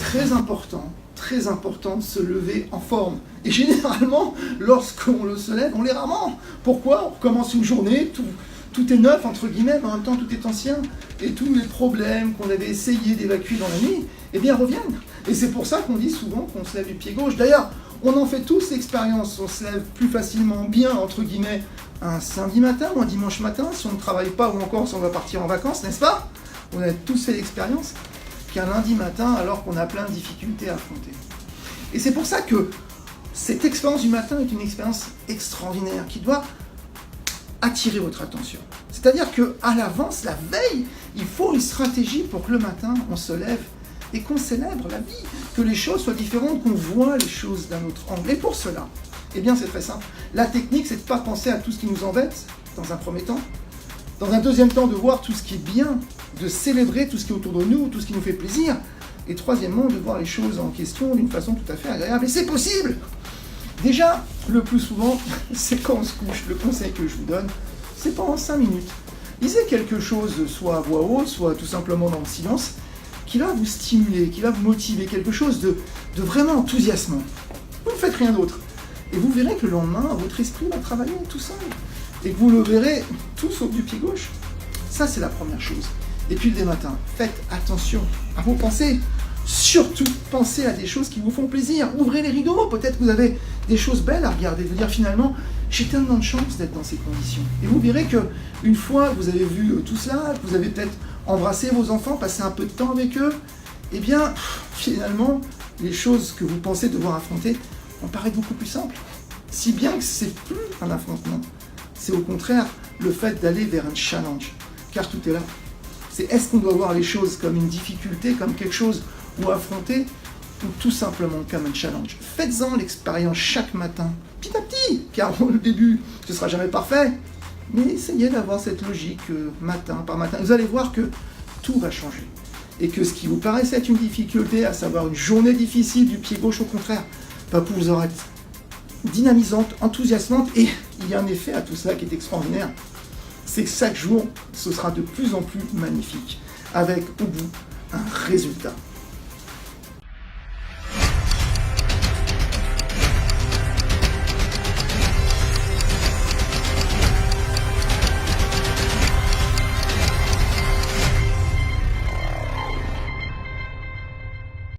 très important de se lever en forme. Et généralement, lorsqu'on se lève, on l'est rarement. Pourquoi? On recommence une journée, tout est neuf, entre guillemets, mais en même temps tout est ancien. Et tous les problèmes qu'on avait essayé d'évacuer dans la nuit, eh bien reviennent. Et c'est pour ça qu'on dit souvent qu'on se lève du pied gauche. D'ailleurs, on en fait tous l'expérience. On se lève plus facilement bien, entre guillemets, un samedi matin ou un dimanche matin, si on ne travaille pas ou encore si on va partir en vacances, n'est-ce pas? On a tous fait l'expérience qu'un lundi matin, alors qu'on a plein de difficultés à affronter. Et c'est pour ça que cette expérience du matin est une expérience extraordinaire qui doit attirer votre attention. C'est-à-dire qu'à l'avance, la veille, il faut une stratégie pour que le matin, on se lève et qu'on célèbre la vie, que les choses soient différentes, qu'on voit les choses d'un autre angle. Et pour cela, eh bien c'est très simple. La technique, c'est de ne pas penser à tout ce qui nous embête, dans un premier temps. Dans un deuxième temps, de voir tout ce qui est bien, de célébrer tout ce qui est autour de nous, tout ce qui nous fait plaisir. Et troisièmement, de voir les choses en question d'une façon tout à fait agréable. Et c'est possible! Déjà, le plus souvent, c'est quand on se couche. Le conseil que je vous donne, c'est pendant 5 minutes. Lisez quelque chose, soit à voix haute, soit tout simplement dans le silence, qui va vous stimuler, qui va vous motiver, quelque chose de vraiment enthousiasmant. Vous ne faites rien d'autre. Et vous verrez que le lendemain, votre esprit va travailler tout seul. Et que vous le verrez tout sauf du pied gauche. Ça, c'est la première chose. Et puis, dès matin, faites attention à vos pensées. Surtout, pensez à des choses qui vous font plaisir. Ouvrez les rideaux. Peut-être que vous avez des choses belles à regarder. Vous dire finalement, j'ai tellement de chance d'être dans ces conditions. Et vous verrez qu'une fois que vous avez vu tout cela, que vous avez peut-être embrassé vos enfants, passé un peu de temps avec eux, eh bien, finalement, les choses que vous pensez devoir affronter vont paraître beaucoup plus simples. Si bien que c'est plus un affrontement. C'est au contraire le fait d'aller vers un challenge. Car tout est là. C'est est-ce qu'on doit voir les choses comme une difficulté, comme quelque chose ou affronter, ou tout simplement comme un challenge. Faites-en l'expérience chaque matin, petit à petit, car au début, ce ne sera jamais parfait, mais essayez d'avoir cette logique matin par matin. Vous allez voir que tout va changer. Et que ce qui vous paraissait être une difficulté, à savoir une journée difficile du pied gauche, au contraire, va pouvoir être dynamisante, enthousiasmante, et il y a un effet à tout cela qui est extraordinaire. C'est que chaque jour, ce sera de plus en plus magnifique, avec au bout un résultat.